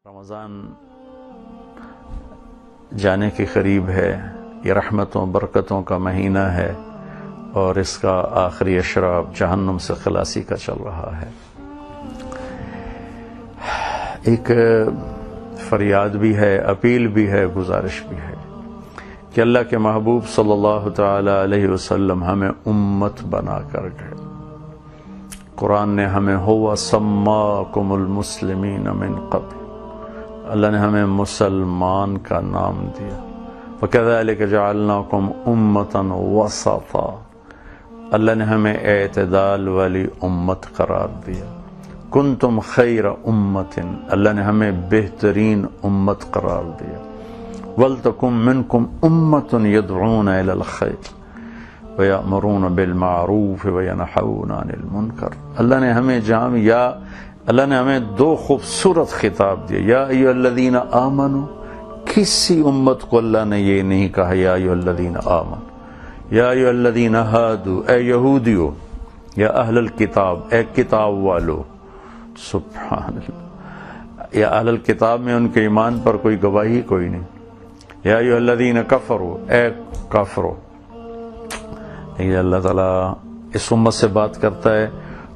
رمضان جانے کے قریب ہے، یہ رحمتوں برکتوں کا مہینہ ہے اور اس کا آخری اشرا جہنم سے خلاصی کا چل رہا ہے۔ ایک فریاد بھی ہے، اپیل بھی ہے، گزارش بھی ہے کہ اللہ کے محبوب صلی اللہ تعالی علیہ وسلم ہمیں امت بنا کر گئے۔ قرآن نے ہمیں ہوا سماکم المسلمین من قبل، اللہ نے ہمیں مسلمان کا نام دیا۔ وَكَذَلِكَ جَعَلْنَاكُمْ أُمَّةً وَسَطًا، اللہ نے ہمیں اعتدال والی امت قرار دیا۔ كُنْتُمْ خَيْرَ أُمَّةٍ، اللہ نے ہمیں بہترین امت قرار دیا۔ وَلْتَكُنْ مِنْكُمْ أُمَّةٌ يَدْعُونَ إِلَى الْخَيْرِ وَيَأْمُرُونَ بِالْمَعْرُوفِ وَيَنْهَوْنَ عَنِ الْمُنْكَرِ۔ اللہ نے ہمیں دو خوبصورت خطاب دیے۔ یا ایھا الذین آمنوا، کسی امت کو اللہ نے یہ نہیں کہا یا ایھا الذین آمنوا۔ یا ایھا الذین ہادوا، اے یہودیو، یا اہل الکتاب، اے کتاب والو۔ سبحان اللہ، یا اہل الکتاب میں ان کے ایمان پر کوئی گواہی کوئی نہیں۔ یا ایھا الذین کفروا، اے کافرو۔ لیکن اللہ تعالیٰ اس امت سے بات کرتا ہے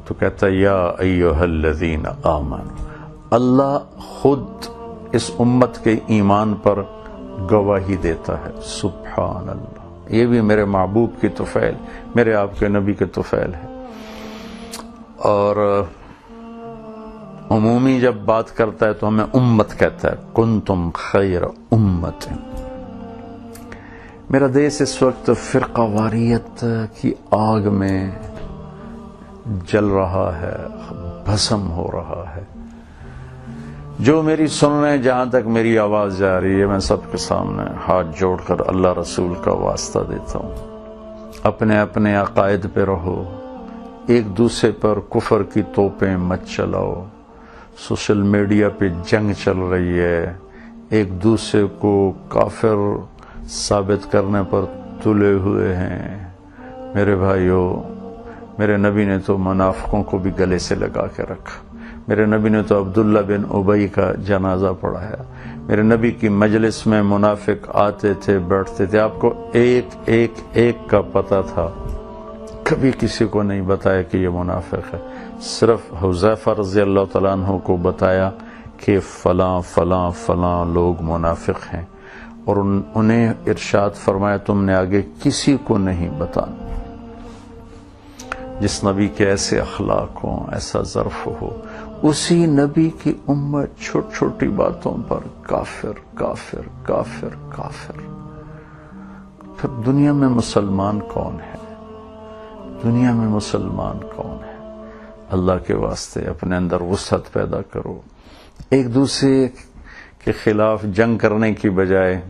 تو کہتا ہے یا ایھا الذین آمنوا، اللہ خود اس امت کے ایمان پر گواہی دیتا ہے۔ سبحان اللہ، یہ بھی میرے محبوب کی طفیل، میرے آپ کے نبی کے طفیل ہے۔ اور عمومی جب بات کرتا ہے تو ہمیں امت کہتا ہے، کنتم خیر امت۔ میرا دیش اس وقت فرقہ واریت کی آگ میں جل رہا ہے، بھسم ہو رہا ہے۔ جو میری سن رہے ہیں، جہاں تک میری آواز جا رہی ہے، میں سب کے سامنے ہاتھ جوڑ کر اللہ رسول کا واسطہ دیتا ہوں، اپنے اپنے عقائد پہ رہو، ایک دوسرے پر کفر کی توپیں مت چلاؤ۔ سوشل میڈیا پہ جنگ چل رہی ہے، ایک دوسرے کو کافر ثابت کرنے پر تلے ہوئے ہیں۔ میرے بھائیوں، میرے نبی نے تو منافقوں کو بھی گلے سے لگا کے رکھا۔ میرے نبی نے تو عبداللہ بن ابی کا جنازہ پڑھایا۔ میرے نبی کی مجلس میں منافق آتے تھے، بیٹھتے تھے، آپ کو ایک ایک ایک کا پتہ تھا، کبھی کسی کو نہیں بتایا کہ یہ منافق ہے۔ صرف حذیفہ رضی اللہ تعالیٰ عنہ کو بتایا کہ فلاں فلاں فلاں لوگ منافق ہیں، اور انہیں ارشاد فرمایا تم نے آگے کسی کو نہیں بتانا۔ جس نبی کے ایسے اخلاق ہوں، ایسا ظرف ہو، اسی نبی کی امت چھوٹی چھوٹی باتوں پر کافر کافر کافر کافر۔ پھر دنیا میں مسلمان کون ہے؟ دنیا میں مسلمان کون ہے؟ اللہ کے واسطے اپنے اندر وسعت پیدا کرو، ایک دوسرے کے خلاف جنگ کرنے کی بجائے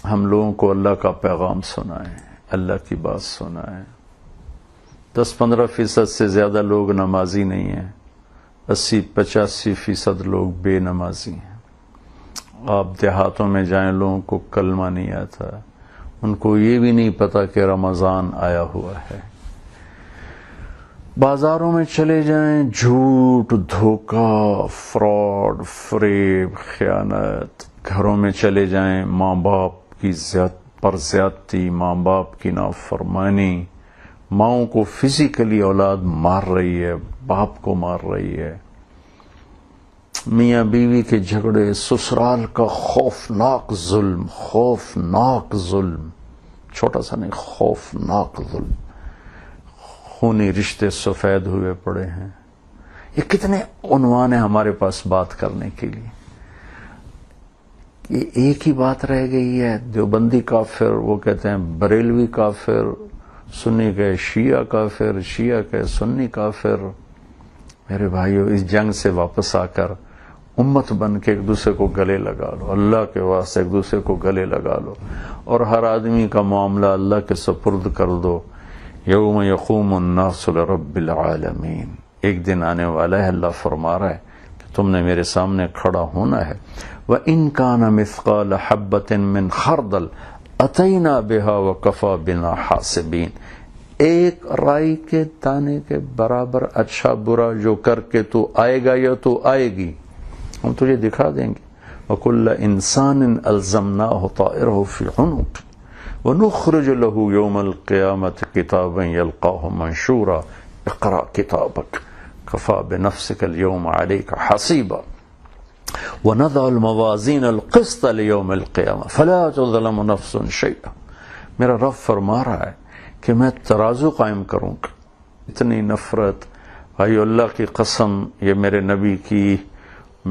ہم لوگوں کو اللہ کا پیغام سنائیں، اللہ کی بات سنائیں۔ 10-15% سے زیادہ لوگ نمازی نہیں ہیں، 80-85% لوگ بے نمازی ہیں۔ آپ دیہاتوں میں جائیں، لوگوں کو کلمہ نہیں آتا، ان کو یہ بھی نہیں پتا کہ رمضان آیا ہوا ہے۔ بازاروں میں چلے جائیں، جھوٹ، دھوکہ، فراڈ، فریب، خیانت۔ گھروں میں چلے جائیں، ماں باپ کی پر زیادتی، ماں باپ کی نافرمانی، ماؤں کو فزیکلی اولاد مار رہی ہے، باپ کو مار رہی ہے، میاں بیوی کے جھگڑے، سسرال کا خوفناک ظلم، خوفناک ظلم، چھوٹا سا نہیں، خوفناک ظلم، خونی رشتے سفید ہوئے پڑے ہیں۔ یہ کتنے عنوان ہیں ہمارے پاس بات کرنے کے لیے، یہ ایک ہی بات رہ گئی ہے۔ دیوبندی کافر، وہ کہتے ہیں بریلوی کافر، سنی کہ شیعہ کافر، شیعہ کہ سنی کافر۔ میرے بھائیو، اس جنگ سے واپس آ کر امت بن کے ایک دوسرے کو گلے لگا لو، اللہ کے واسطے ایک دوسرے کو گلے لگا لو، اور ہر آدمی کا معاملہ اللہ کے سپرد کر دو۔ یوم یقوم الناس لرب العالمین، ایک دن آنے والا ہے، اللہ فرما رہا ہے کہ تم نے میرے سامنے کھڑا ہونا ہے۔ وَإِن كَانَ مِثْقَالَ حَبَّةٍ مِّنْ خَرْدَلٍ أَتَيْنَا بِهَا وَكَفَى بِنَا حَاسِبِينَ، ایک رائی کے دانے کے برابر اچھا برا جو کر کے تو آئے گا یا تو آئے گی، ہم تجھے دکھا دیں گے. وَكُلَّ إِنسَانٍ أَلْزَمْنَاهُ طَائِرَهُ فِي عُنُقِهِ وَنُخْرِجُ لَهُ يَوْمَ الْقِيَامَةِ كِتَابًا يَلْقَاهُ مَنشُورًا اقْرَأْ كِتَابَكَ كَفَى بِنَفْسِكَ الْيَوْمَ عَلَيْكَ حَسِيبًا وَنَضَعُ الْمَوَازِينَ الْقِسْطَ لِيَوْمِ الْقِيَامَةِ فَلَا تُظْلَمُ نَفْسٌ شَيْئًا. میرا رب فرما رہا ہے کہ میں ترازو قائم کروں گا. اتنی نفرت بھائی اللہ کی قسم، یہ میرے نبی کی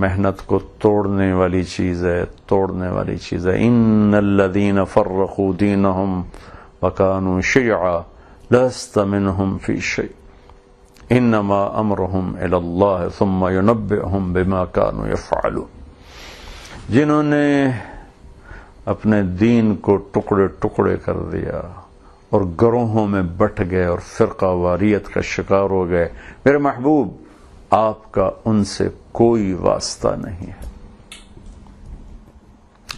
محنت کو توڑنے والی چیز ہے، توڑنے والی چیز ہے. ان الذین فرقوا دینہم وکانوا شیعا لست منہم فی شیء انما امرہم الی اللہ ثم ینبئہم بما کانوا یفعلون. جنہوں نے اپنے دین کو ٹکڑے ٹکڑے کر دیا اور گروہوں میں بٹ گئے اور فرقہ واریت کا شکار ہو گئے، میرے محبوب آپ کا ان سے کوئی واسطہ نہیں ہے،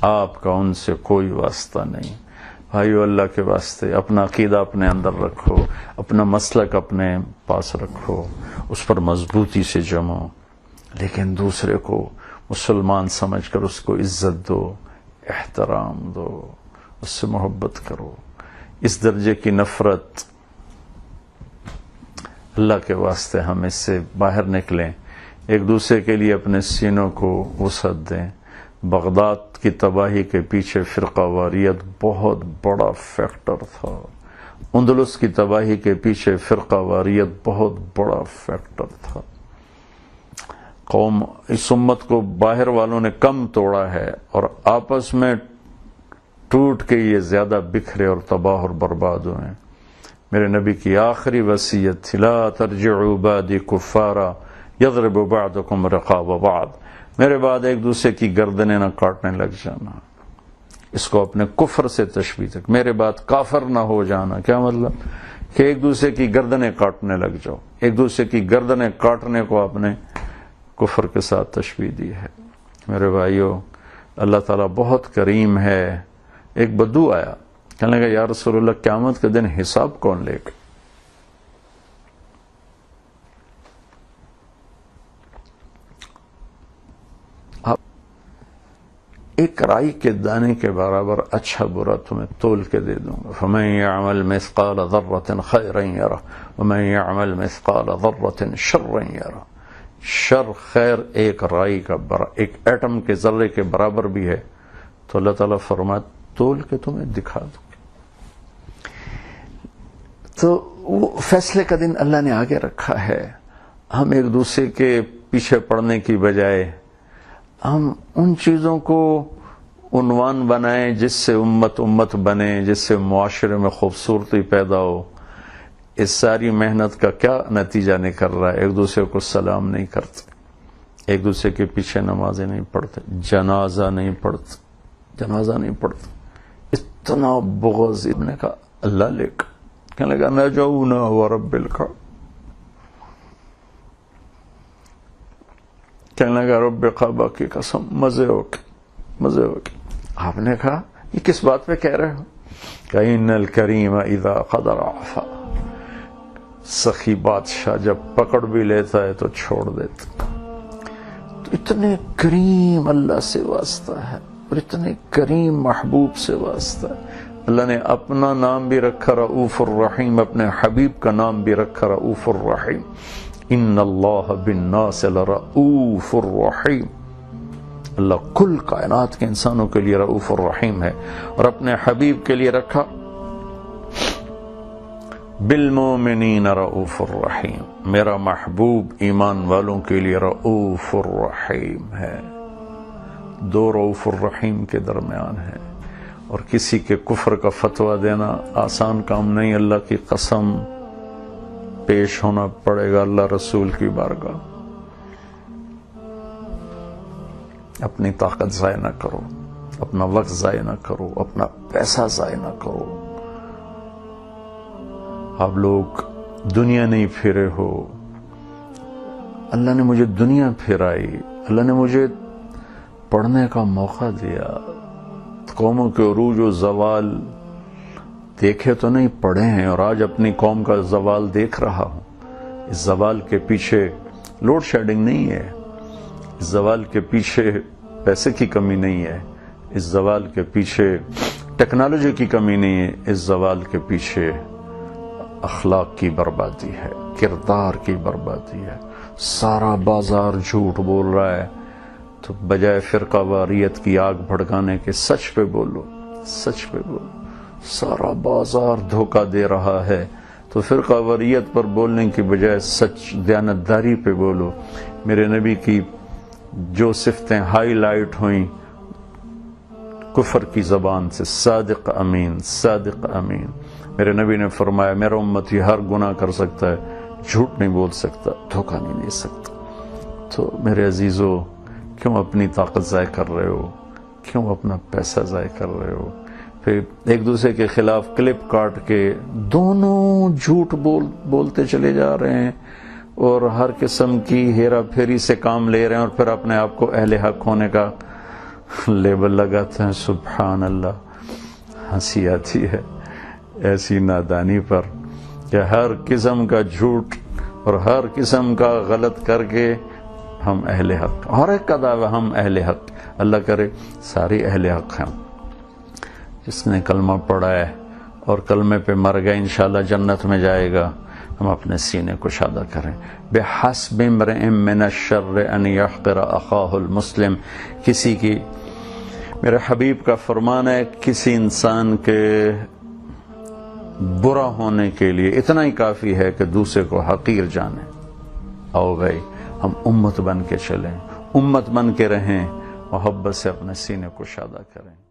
آپ کا ان سے کوئی واسطہ نہیں. بھائیو اللہ کے واسطے اپنا عقیدہ اپنے اندر رکھو، اپنا مسلک اپنے پاس رکھو، اس پر مضبوطی سے جمو، لیکن دوسرے کو مسلمان سمجھ کر اس کو عزت دو، احترام دو، اس سے محبت کرو. اس درجے کی نفرت، اللہ کے واسطے ہم اس سے باہر نکلیں، ایک دوسرے کے لیے اپنے سینوں کو وسعت دیں. بغداد کی تباہی کے پیچھے فرقہ واریت بہت بڑا فیکٹر تھا. اندلس کی تباہی کے پیچھے فرقہ واریت بہت بڑا فیکٹر تھا. قوم اس امت کو باہر والوں نے کم توڑا ہے اور آپس میں ٹوٹ کے یہ زیادہ بکھرے اور تباہ اور برباد ہوئے ہیں. میرے نبی کی آخری وصیت تھی لا ترجعوا بعدی کفارا یضرب بعضکم رقاب بعض. میرے بعد ایک دوسرے کی گردنیں نہ کاٹنے لگ جانا. اس کو اپنے کفر سے تشبیہ تک، میرے بعد کافر نہ ہو جانا. کیا مطلب؟ کہ ایک دوسرے کی گردنیں کاٹنے لگ جاؤ. ایک دوسرے کی گردنیں کاٹنے کو آپ نے کفر کے ساتھ تشبیہ دی ہے. میرے بھائیو، اللہ تعالیٰ بہت کریم ہے. ایک بدو آیا، کہنے لگا یا رسول اللہ قیامت کے دن حساب کون لے گا؟ ایک رائی کے دانے کے برابر اچھا برا تمہیں تول کے دے دوں گا. فمن يعمل مثقال ذرة خيرا يره ومن يعمل مثقال ذرة شرا يره. شر خیر ایک رائی کا ایک ایٹم کے ذرے کے برابر بھی ہے، تو اللہ تعالیٰ فرماتا تول کے تمہیں دکھا دوں گا. تو وہ فیصلے کا دن اللہ نے آگے رکھا ہے. ہم ایک دوسرے کے پیچھے پڑنے کی بجائے ہم ان چیزوں کو عنوان بنائیں جس سے امت بنے، جس سے معاشرے میں خوبصورتی پیدا ہو. اس ساری محنت کا کیا نتیجہ نکل رہا ہے؟ ایک دوسرے کو سلام نہیں کرتے، ایک دوسرے کے پیچھے نمازیں نہیں پڑھتے، جنازہ نہیں پڑھتے. اتنا بغض. نے کہا اللہ لے کر کہنے لگا نجونا ورب الکعبہ، کہنے لگا رب کعبہ کی قسم مزے ہو کے. آپ نے کہا یہ کس بات پہ کہہ رہے ہو؟ کہ ان الکریم اذا قدر عفا. سخی بادشاہ جب پکڑ بھی لیتا ہے تو چھوڑ دیتا. تو اتنے کریم اللہ سے واسطہ ہے اور اتنے کریم محبوب سے واسطہ ہے. اللہ نے اپنا نام بھی رکھا رؤوف الرحیم، اپنے حبیب کا نام بھی رکھا رؤوف الرحیم. ان اللہ بالناس لرؤوف الرحیم. اللہ کل کائنات کے انسانوں کے لیے رؤوف الرحیم ہے، اور اپنے حبیب کے لیے رکھا بالمومنین رؤوف الرحیم. میرا محبوب ایمان والوں کے لیے رؤوف الرحیم ہے. دو رؤوف الرحیم کے درمیان ہے، اور کسی کے کفر کا فتویٰ دینا آسان کام نہیں. اللہ کی قسم پیش ہونا پڑے گا اللہ رسول کی بارگاہ. اپنی طاقت ضائع نہ کرو، اپنا وقت ضائع نہ کرو، اپنا پیسہ ضائع نہ کرو. آپ لوگ دنیا نہیں پھرے ہو، اللہ نے مجھے دنیا پھرائی. اللہ نے مجھے پڑھنے کا موقع دیا. قوموں کے عروج و زوال دیکھے تو نہیں، پڑھے ہیں، اور آج اپنی قوم کا زوال دیکھ رہا ہوں. اس زوال کے پیچھے لوڈ شیڈنگ نہیں ہے، اس زوال کے پیچھے پیسے کی کمی نہیں ہے، اس زوال کے پیچھے ٹیکنالوجی کی کمی نہیں ہے، اس زوال کے پیچھے اخلاق کی بربادی ہے، کردار کی بربادی ہے۔ سارا بازار جھوٹ بول رہا ہے، تو بجائے فرقہ واریت کی آگ بھڑکانے کے سچ پہ بولو، سچ پہ بولو۔ سارا بازار دھوکہ دے رہا ہے تو فرقہ واریت پر بولنے کی بجائے سچ دیانتداری پہ بولو۔ میرے نبی کی جو صفتیں ہائی لائٹ ہوئیں کفر کی زبان سے، صادق امین، صادق امین۔ میرے نبی نے فرمایا میرا امتی ہر گناہ کر سکتا ہے، جھوٹ نہیں بول سکتا، دھوکہ نہیں دے سکتا۔ تو میرے عزیزو، کیوں اپنی طاقت ضائع کر رہے ہو؟ کیوں اپنا پیسہ ضائع کر رہے ہو؟ پھر ایک دوسرے کے خلاف کلپ کاٹ کے دونوں جھوٹ بولتے چلے جا رہے ہیں اور ہر قسم کی ہیرا پھیری سے کام لے رہے ہیں، اور پھر اپنے آپ کو اہل حق ہونے کا لیبل لگاتے ہیں۔ سبحان اللہ، ہنسی آتی ہے ایسی نادانی پر کہ ہر قسم کا جھوٹ اور ہر قسم کا غلط کر کے ہم اہل حق، ہر ایک کا دعویٰ ہم اہل حق۔ اللہ کرے ساری اہل حق ہیں۔ جس نے کلمہ پڑھا ہے اور کلمے پہ مر گیا انشاءاللہ جنت میں جائے گا۔ ہم اپنے سینے کو شادہ کریں۔ بِحَسْبِ امْرِئٍ مِّنَ الشَّرِّ أَن يَحْقِرَ أَخَاهُ الْمُسْلِمِ، کسی کی، میرے حبیب کا فرمان ہے، کسی انسان کے برا ہونے کے لیے اتنا ہی کافی ہے کہ دوسرے کو حقیر جانے۔ آؤ بھائی ہم امت بن کے چلیں، امت بن کے رہیں، محبت سے اپنے سینے کو شادہ کریں۔